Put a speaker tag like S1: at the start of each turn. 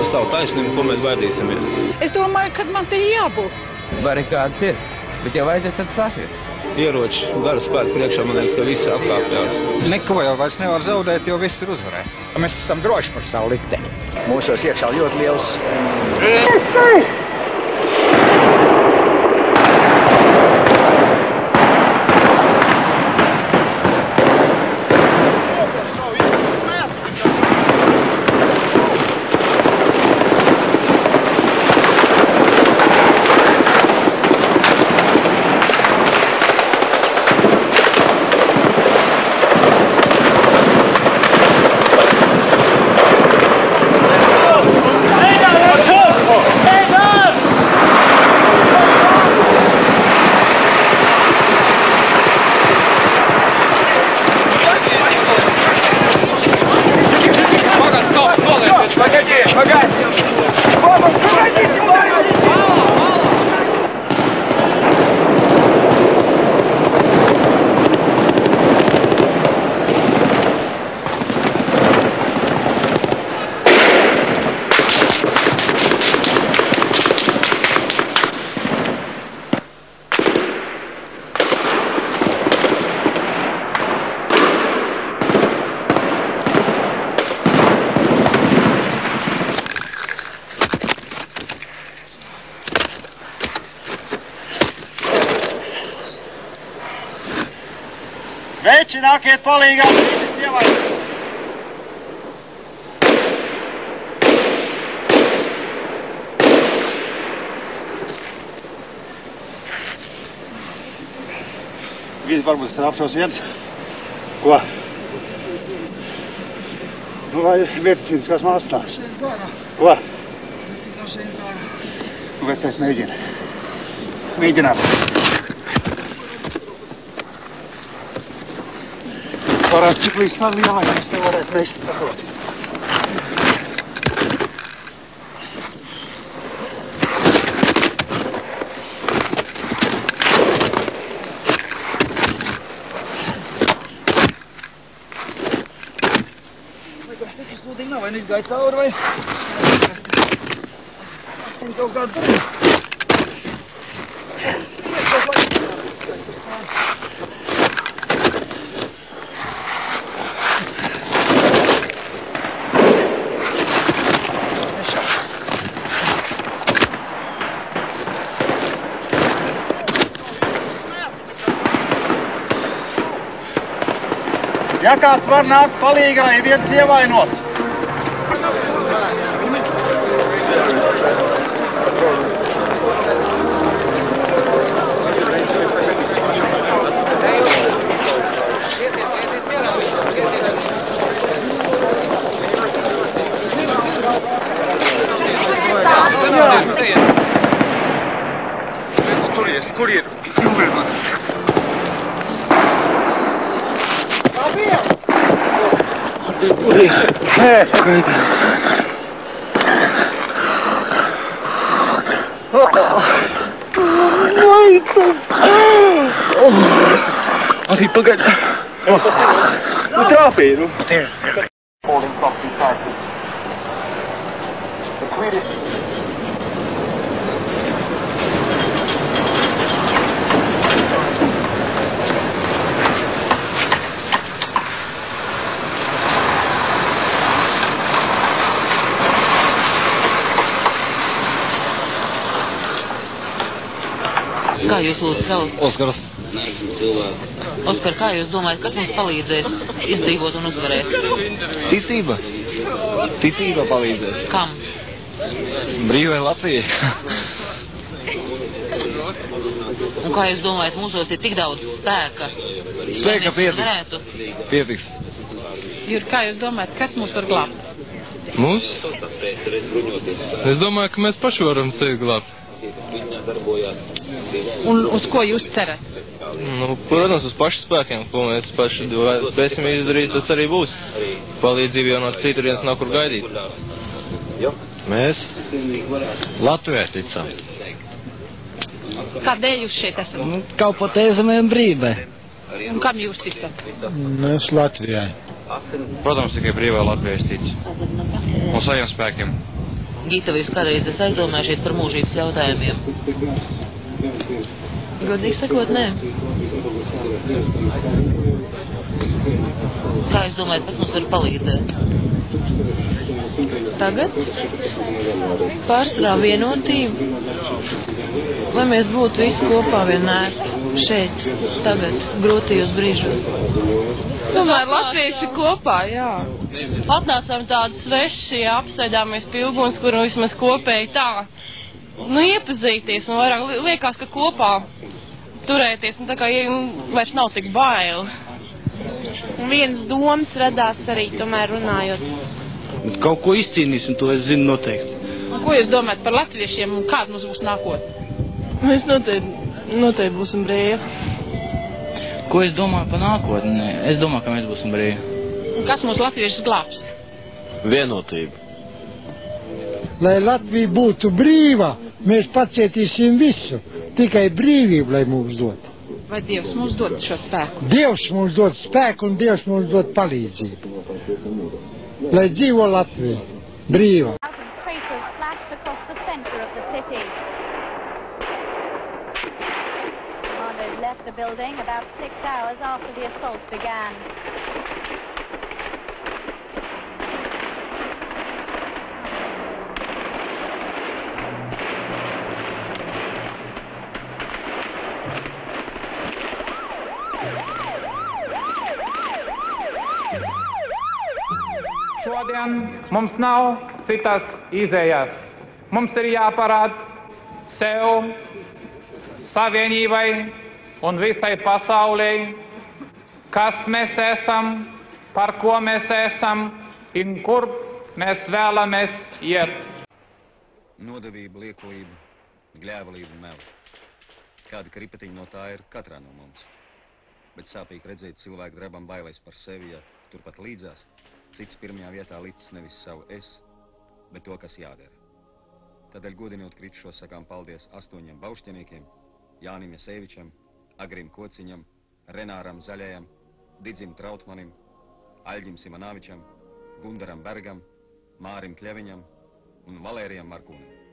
S1: par savu taisnību, ko mēs baidīsimies.
S2: Es domāju, ka man te jābūt.
S3: Barikādas ir, bet jau aizies, tad stāsies.
S1: Ieroči, gara spēku priekšā, man liekas, ka visi atkāpjās.
S4: Neko jau vairs nevar zaudēt, jo viss ir uzvarēts. Mēs esam droši par savu likteni.
S5: Mūsos iekšā ļoti liels.
S4: Veči, nākiet palīgā, brīdis ievainots. Varbūt es rāpšos viens. Ko? Nu, lai vietas man atstās. Ko? Nu, vecais mēģina. Mēģinām. Varētu cik līdz tādu lielai, mēs nevarētu mest, saprot.
S6: Nekas taču sūdiņ nav, vai nu izgāja cauri, vai? Esam kaut kādu darīt.
S4: Ja kāds var nākt palīgā, ir viens ievainots. Turies, kur ir?
S6: Maitas! Arī pagaid. Nu trāpīja, nu.
S7: Kā jūs lūdzu savu?
S8: Oskars.
S7: Oskar, kā jūs domājat, kas mums palīdzēs izdzīvot un uzvarēt?
S8: Ticība. Ticība palīdzēs.
S7: Kam?
S8: Brīvai Latvijai.
S7: Un kā jūs domājat, mūsos ir tik daudz spēka?
S8: Spēka pietiks. Pietiks.
S2: Jur, kā jūs domājat, kas mūs var glābt?
S8: Mūs? Es domāju, ka mēs paši varam sevi glābt.
S2: Un uz ko jūs cerat?
S8: Nu, protams, uz pašu spēkiem, ko mēs paši spēsim izdarīt, tas arī būs. Palīdzība jau no citurienes nav kur gaidīt.
S9: Mēs Latvijai ticam.
S2: Kādēļ jūs šeit esat?
S9: Kaut pateicamiem brīvē.
S2: Un kam jūs ticat?
S9: Mēs Latvijai.
S8: Protams, tikai brīvā Latvijai tic. Un saviem spēkiem.
S7: Gitavis kādreiz esi aizdomājušies par mūžības jautājumiem?
S2: Godīgi sakot, nē.
S7: Kā jūs domājat, kas mums var palīdzēt?
S2: Tagad pārsvarā vienotība, lai mēs būtu visi kopā vienmēr šeit, tagad, grūtajos brīžos. Tomēr latvieši kopā, jā.
S10: Atnācām tādi sveši, apsēdāmies pie uguns, kuru vismaz kopēji tā, iepazīties, un vairāk liekas, ka kopā turēties, tā kā vairs nav tik baili.
S2: Un vienas domas radās arī, tomēr runājot.
S9: Kaut ko izcīnīsim, to es zinu noteikti.
S2: Un ko jūs domājat par latviešiem un kāda mums būs nākotne?
S10: Mēs noteikti būsim brīvi.
S11: Ko es domāju par nākotni? Es domāju, ka mēs būsim brīvi.
S2: Un kas mūs latviešus glābs?
S9: Vienotība.
S12: Lai Latvija būtu brīva, mēs pacietīsim visu. Tikai brīvību, lai mums dod.
S2: Vai Dievs mums dod šo spēku?
S12: Dievs mums dod spēku un Dievs mums dod palīdzību. Lai dzīvo Latvija, brīva.
S13: Tracers flashed across the center of the city. Commandos left the building about 6 hours after the assault began.
S14: Šodien mums nav citas izējas. Mums ir jāparāda sev, savienībai un visai pasaulē, kas mēs esam, par ko mēs esam un kur mēs vēlamies iet.
S15: Nodevība, liekulība, gļēvalība un meli. Kāda kripatiņa no tā ir katrā no mums. Bet sāpīgi redzēt cilvēku drebam bailēs par sevi, ja turpat līdzās. Cits pirmajā vietā licis nevis savu es, bet to, kas jādara. Tādēļ godinot kritušos sakām paldies 8 baušķeniekiem, Jānim Jasēvičam, Agrim Kociņam, Renāram Zaļajam, Didzim Trautmanim, Aļģim Simanāvičam, Gundaram Bergam, Mārim Kļeviņam un Valērijam Markūnam.